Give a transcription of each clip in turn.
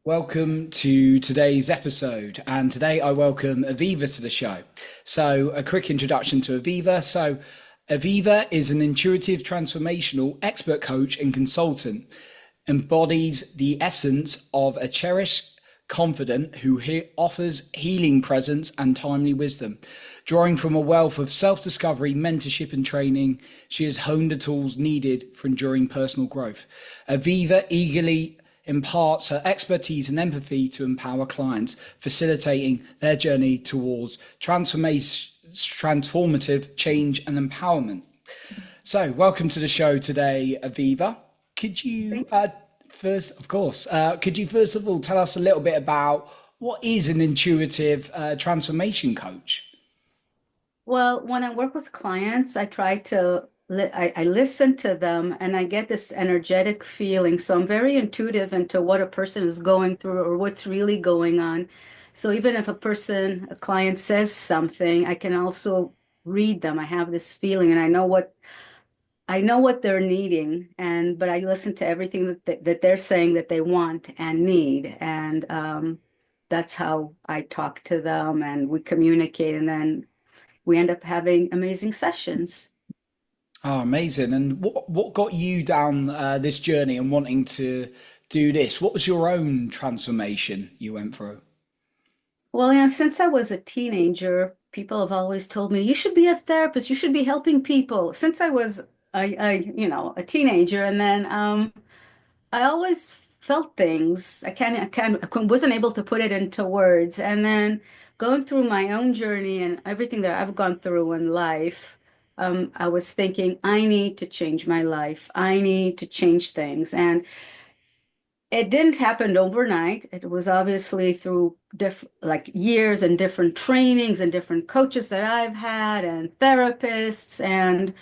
Welcome to today's episode, and today I welcome Aviva to the show. So, a quick introduction to Aviva. Aviva is an intuitive transformational expert coach and consultant, embodies the essence of a cherished confident who offers healing presence and timely wisdom. Drawing from a wealth of self discovery, mentorship, and training, she has honed the tools needed for enduring personal growth. Aviva eagerly imparts her expertise and empathy to empower clients, facilitating their journey towards transformative change and empowerment. So, welcome to the show today, Aviva. Could you Thank you. could you first of all tell us a little bit about what is an intuitive transformation coach? Well, when I work with clients, I try to I listen to them and I get this energetic feeling. So I'm very intuitive into what a person is going through or what's really going on. So even if a client says something, I can also read them. I have this feeling and I know what they're needing, and but I listen to everything that they're saying that they want and need, and that's how I talk to them and we communicate, and then we end up having amazing sessions. Oh, amazing! And what got you down this journey and wanting to do this? What was your own transformation you went through? Well, since I was a teenager, people have always told me you should be a therapist, you should be helping people. Since I was a teenager, and then I always felt things. Wasn't able to put it into words. And then going through my own journey and everything that I've gone through in life, I was thinking, I need to change my life. I need to change things. And it didn't happen overnight. It was obviously through like years and different trainings and different coaches that I've had and therapists. And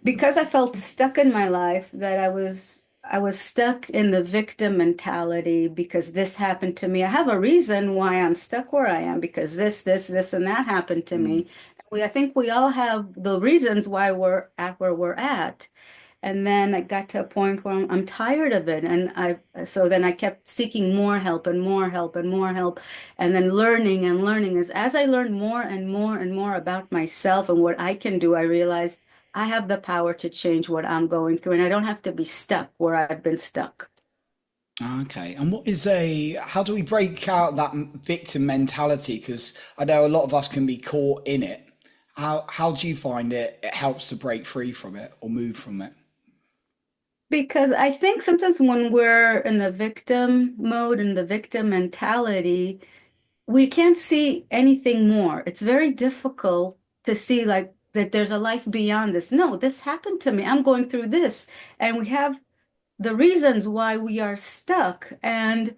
because I felt stuck in my life, that I was stuck in the victim mentality because this happened to me. I have a reason why I'm stuck where I am because this, and that happened to Mm. me. I think we all have the reasons why we're at where we're at. And then I got to a point where I'm tired of it. So then I kept seeking more help and more help and more help. And then learning and learning as I learned more and more and more about myself and what I can do, I realized I have the power to change what I'm going through. And I don't have to be stuck where I've been stuck. Okay, and how do we break out that victim mentality? Because I know a lot of us can be caught in it. How do you find it helps to break free from it or move from it? Because I think sometimes when we're in the victim mode and the victim mentality, we can't see anything more. It's very difficult to see like that there's a life beyond this. No, this happened to me. I'm going through this. And we have the reasons why we are stuck. And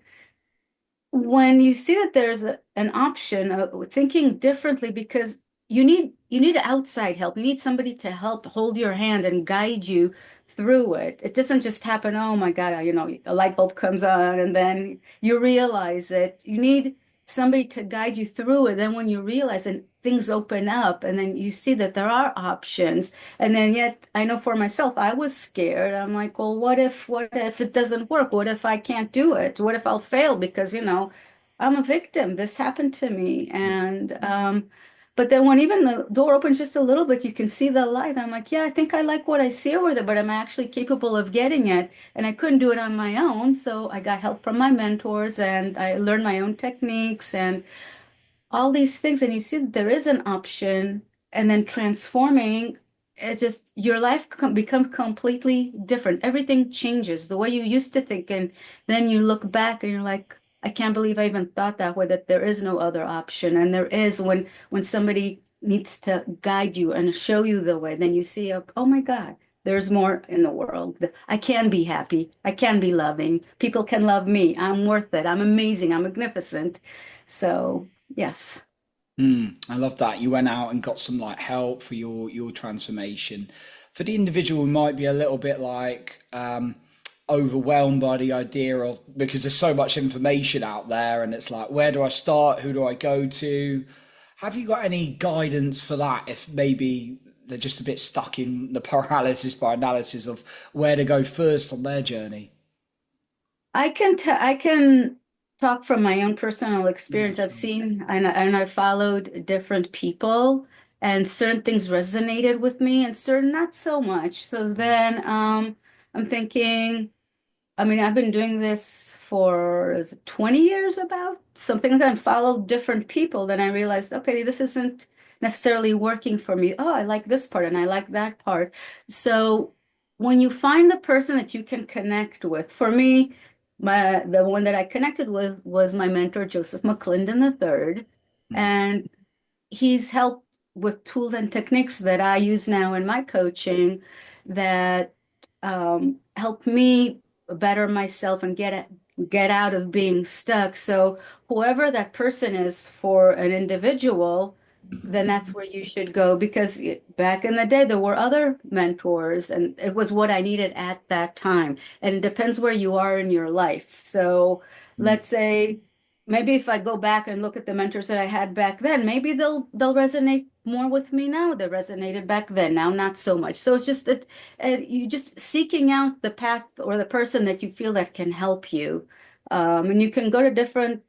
when you see that there's an option of thinking differently, because you need outside help. You need somebody to help hold your hand and guide you through it. It doesn't just happen, oh my God, a light bulb comes on and then you realize it. You need somebody to guide you through it. Then when you realize and things open up and then you see that there are options. And then yet I know for myself, I was scared. I'm like, well, what if it doesn't work? What if I can't do it? What if I'll fail? Because, I'm a victim. This happened to me. But then when even the door opens just a little bit, you can see the light. I'm like, yeah, I think I like what I see over there, but I'm actually capable of getting it. And I couldn't do it on my own. So I got help from my mentors and I learned my own techniques and all these things. And you see that there is an option, and then transforming, it's just your life becomes completely different. Everything changes the way you used to think. And then you look back and you're like, I can't believe I even thought that way, that there is no other option. And there is when somebody needs to guide you and show you the way, then you see, oh my God, there's more in the world. I can be happy. I can be loving. People can love me. I'm worth it. I'm amazing. I'm magnificent. So, yes. I love that. You went out and got some like help for your transformation. For the individual who might be a little bit like overwhelmed by the idea of because there's so much information out there and it's like where do I start? Who do I go to? Have you got any guidance for that if maybe they're just a bit stuck in the paralysis by analysis of where to go first on their journey? I can. talk from my own personal Yeah, experience. I've sure. seen and I followed different people, and certain things resonated with me, and certain not so much. So then, I'm thinking. I mean, I've been doing this for is it 20 years about something like that, and followed different people. Then I realized, okay, this isn't necessarily working for me. Oh, I like this part and I like that part. So when you find the person that you can connect with, for me, the one that I connected with was my mentor, Joseph McClendon III. Mm, And he's helped with tools and techniques that I use now in my coaching that help me better myself and get out of being stuck. So whoever that person is for an individual, then that's where you should go because back in the day there were other mentors and it was what I needed at that time. And it depends where you are in your life. So mm, let's say maybe if I go back and look at the mentors that I had back then, maybe they'll resonate more with me now. They resonated back then, now not so much. So it's just that you just seeking out the path or the person that you feel that can help you. And you can go to different,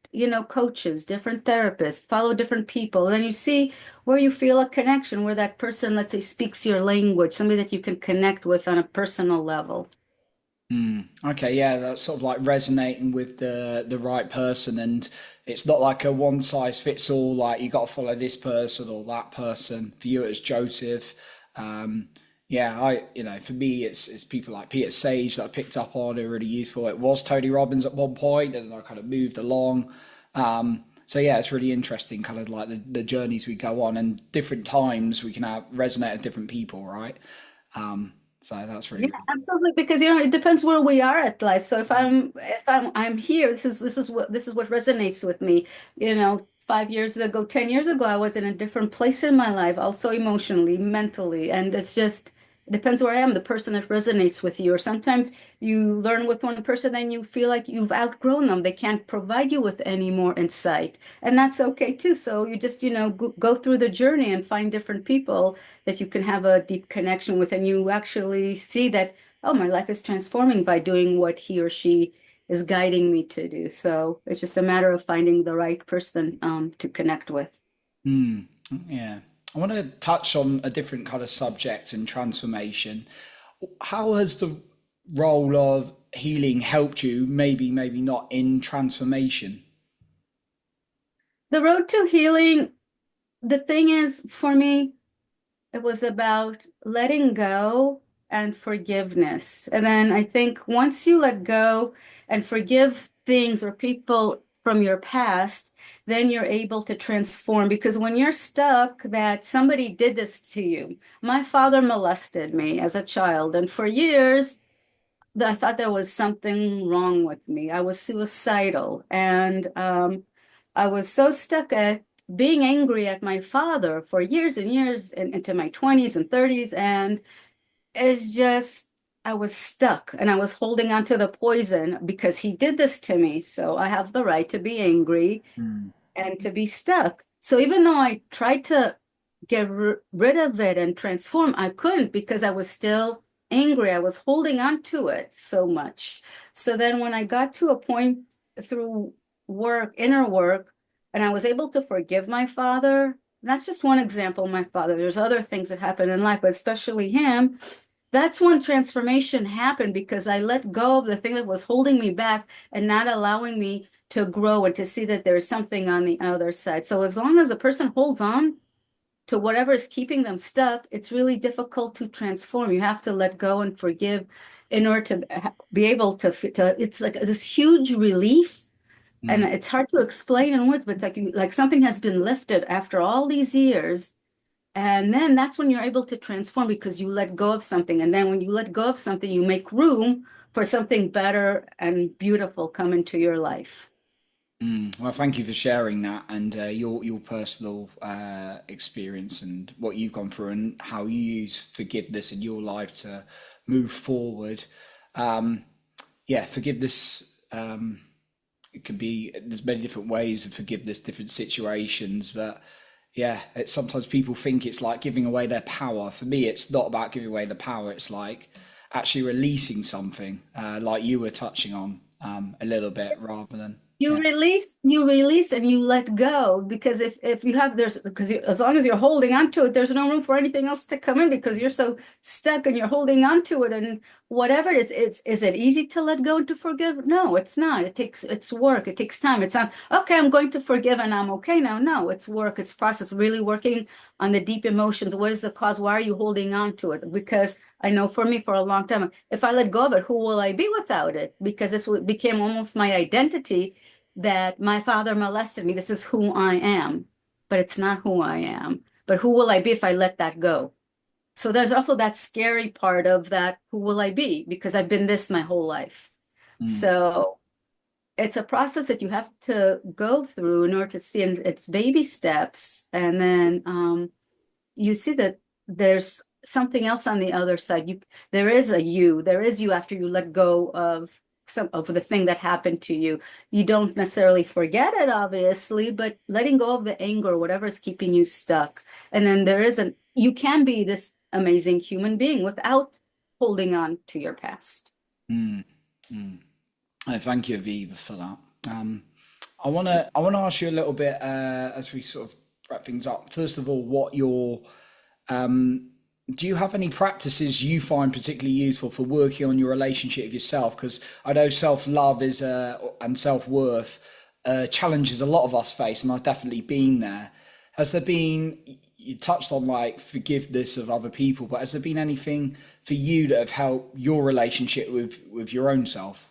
coaches, different therapists, follow different people. Then you see where you feel a connection, where that person, let's say, speaks your language, somebody that you can connect with on a personal level. mm. Okay, yeah, that's sort of like resonating with the right person, and it's not like a one size fits all. Like you got to follow this person or that person. For you, it's Joseph. Um, yeah, for me, it's people like Peter Sage that I picked up on who are really useful. It was Tony Robbins at one point, and I kind of moved along. So yeah, it's really interesting, kind of like the journeys we go on, and different times we can have resonate with different people, right? So that's Yeah, really, absolutely. Because it depends where we are at life. So if I'm here, this is what resonates with me. 5 years ago, 10 years ago, I was in a different place in my life, also emotionally, mentally, and it depends where I am. The person that resonates with you, or sometimes you learn with one person, then you feel like you've outgrown them. They can't provide you with any more insight, and that's okay too. So you just go through the journey and find different people that you can have a deep connection with, and you actually see that, oh, my life is transforming by doing what he or she is guiding me to do. So it's just a matter of finding the right person to connect with. mm, yeah. I want to touch on a different kind of subject in transformation. How has the role of healing helped you, maybe not in transformation? The road to healing, the thing is, for me, it was about letting go and forgiveness. And then I think once you let go and forgive things or people from your past, then you're able to transform. Because when you're stuck that somebody did this to you, my father molested me as a child. And for years, I thought there was something wrong with me. I was suicidal. And I was so stuck at being angry at my father for years and years and into my 20s and 30s. And it's just, I was stuck and I was holding on to the poison because he did this to me. So I have the right to be angry Mm, and to be stuck. So even though I tried to get rid of it and transform, I couldn't because I was still angry. I was holding on to it so much. So then when I got to a point through work, inner work, and I was able to forgive my father, that's just one example, my father. There's other things that happen in life, but especially him. That's when transformation happened because I let go of the thing that was holding me back and not allowing me to grow and to see that there's something on the other side. So as long as a person holds on to whatever is keeping them stuck, it's really difficult to transform. You have to let go and forgive in order to be able to it's like this huge relief. And mm, it's hard to explain in words, but it's like something has been lifted after all these years, and then that's when you're able to transform because you let go of something. And then when you let go of something, you make room for something better and beautiful come into your life. mm. Well, thank you for sharing that and your personal experience and what you've gone through and how you use forgiveness in your life to move forward. Um, yeah, forgiveness. It can be there's many different ways of forgiveness, different situations, but yeah, it's sometimes people think it's like giving away their power. For me, it's not about giving away the power. It's like actually releasing something, like you were touching on a little bit, rather than. You release and you let go because if you have there's because as long as you're holding on to it, there's no room for anything else to come in because you're so stuck and you're holding on to it and whatever it is it easy to let go and to forgive? No, it's not. It's work. It takes time. It's not okay, I'm going to forgive and I'm okay now. No, it's work, it's process, really working on the deep emotions. What is the cause? Why are you holding on to it? Because I know for me for a long time, if I let go of it, who will I be without it? Because became almost my identity that my father molested me. This is who I am, but it's not who I am. But who will I be if I let that go? So there's also that scary part of that, who will I be? Because I've been this my whole life. Mm, So it's a process that you have to go through in order to see, and it's baby steps. And then you see that there's something else on the other side. There is you after you let go of some of the thing that happened to you. You don't necessarily forget it, obviously, but letting go of the anger, whatever is keeping you stuck. And then you can be this amazing human being without holding on to your past. mm, mm. Thank you, Aviva, for that. I want to ask you a little bit as we sort of wrap things up. First of all, um, do you have any practices you find particularly useful for working on your relationship with yourself? Because I know self-love is and self-worth challenges a lot of us face, and I've definitely been there. Has there been, you touched on like forgiveness of other people, but has there been anything for you that have helped your relationship with your own self?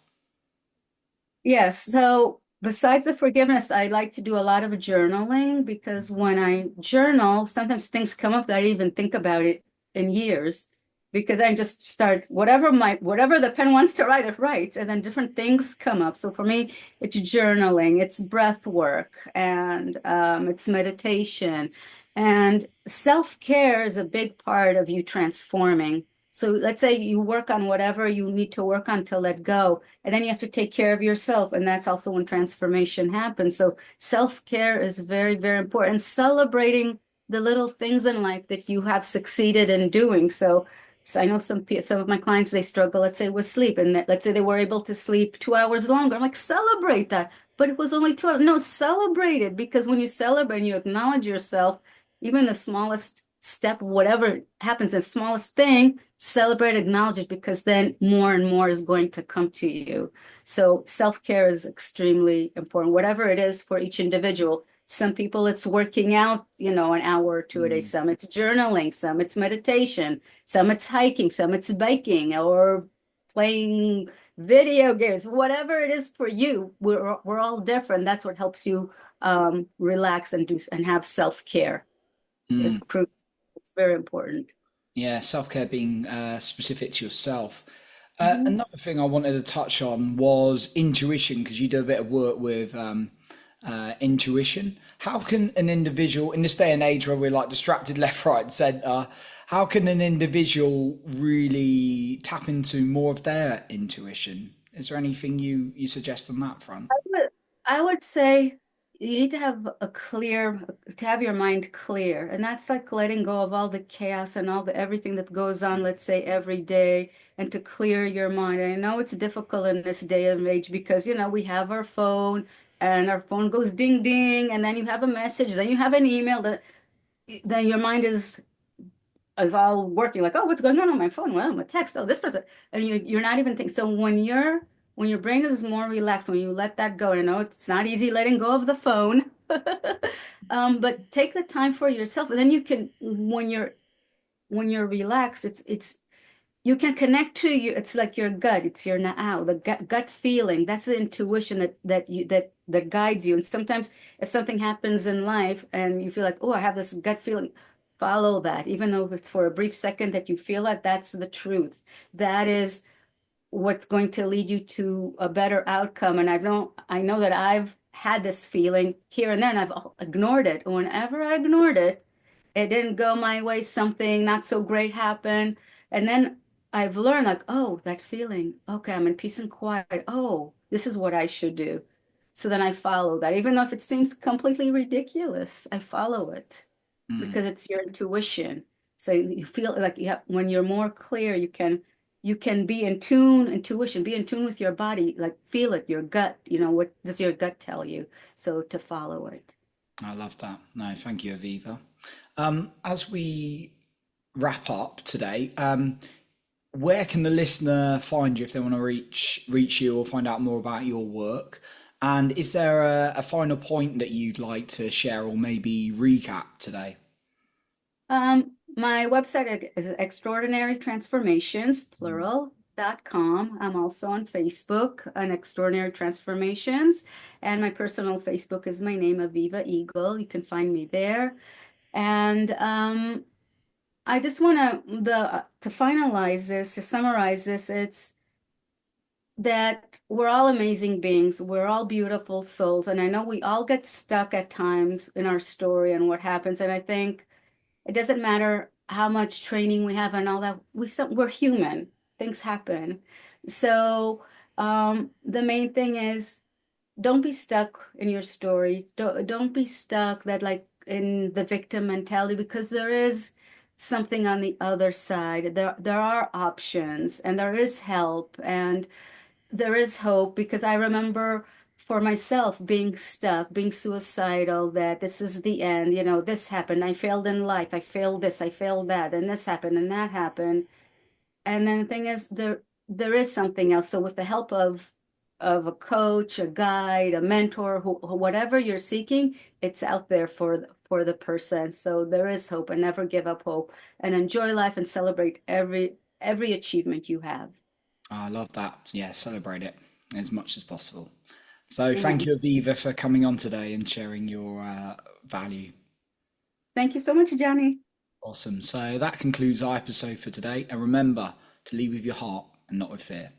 Yes. So besides the forgiveness, I like to do a lot of journaling because when I journal, sometimes things come up that I didn't even think about it in years because I just start whatever the pen wants to write, it writes, and then different things come up. So for me, it's journaling, it's breath work, and it's meditation. And self-care is a big part of you transforming. So let's say you work on whatever you need to work on to let go. And then you have to take care of yourself. And that's also when transformation happens. So self-care is very, very important. Celebrating the little things in life that you have succeeded in doing. So I know some of my clients, they struggle, let's say, with sleep. And let's say they were able to sleep 2 hours longer. I'm like, celebrate that. But it was only 2 hours. No, celebrate it. Because when you celebrate and you acknowledge yourself, even the smallest step, whatever happens, the smallest thing, celebrate, acknowledge it, because then more and more is going to come to you. So self-care is extremely important, whatever it is for each individual. Some people it's working out, an hour or two a day. Mm, Some it's journaling, some it's meditation, some it's hiking, some it's biking or playing video games, whatever it is for you. We're all different. That's what helps you relax and do and have self-care. mm. It's very important. Yeah, self-care being specific to yourself. Mhm. Another thing I wanted to touch on was intuition, because you do a bit of work with intuition. How can an individual, in this day and age where we're like distracted left, right, and center, how can an individual really tap into more of their intuition? Is there anything you suggest on that front? would I would say you need to have to have your mind clear. And that's like letting go of all the chaos and all the everything that goes on, let's say every day, and to clear your mind. And I know it's difficult in this day and age because, we have our phone and our phone goes ding ding, and then you have a message, then you have an email that then your mind is all working like, oh, what's going on my phone? Well, I'm a text. Oh, this person, and you're not even thinking. So when your brain is more relaxed, when you let that go, I know it's not easy letting go of the phone, but take the time for yourself, and then you can when you're relaxed, it's you can connect to you. It's like your gut. It's your now, the gut feeling. That's the intuition that guides you. And sometimes if something happens in life and you feel like, oh, I have this gut feeling, follow that. Even though it's for a brief second that you feel that, that's the truth. That is what's going to lead you to a better outcome. And I know that I've had this feeling here and there, and I've ignored it. And whenever I ignored it, it didn't go my way, something not so great happened. And then I've learned, like, oh, that feeling, okay, I'm in peace and quiet. Oh, this is what I should do. So then I follow that, even though if it seems completely ridiculous, I follow it Mm, because it's your intuition. So you feel like when you're more clear, you can be in tune, intuition, be in tune with your body, like feel it, your gut, what does your gut tell you? So to follow it. I love that. No, thank you, Aviva. As we wrap up today, where can the listener find you if they want to reach you or find out more about your work? And is there a final point that you'd like to share or maybe recap today? My website is extraordinary transformations, plural.com. I'm also on Facebook on Extraordinary Transformations, and my personal Facebook is my name, Aviva Eagle. You can find me there. And I just want to finalize this, to summarize this, it's that we're all amazing beings. We're all beautiful souls. And I know we all get stuck at times in our story and what happens. And I think it doesn't matter how much training we have and all that. We're human. Things happen. So the main thing is don't be stuck in your story. Don't be stuck that like in the victim mentality because there is something on the other side. There are options and there is help and there is hope because I remember for myself being stuck, being suicidal, that this is the end, this happened, I failed in life, I failed this, I failed that, and this happened and that happened. And then the thing is there is something else. So with the help of a coach, a guide, a mentor, whatever you're seeking, it's out there for the person. So there is hope and never give up hope and enjoy life and celebrate every achievement you have. I love that. Yeah, celebrate it as much as possible. So thank Amen. you, Aviva, for coming on today and sharing your value. Thank you so much, Johnny. Awesome. So that concludes our episode for today. And remember to lead with your heart and not with fear.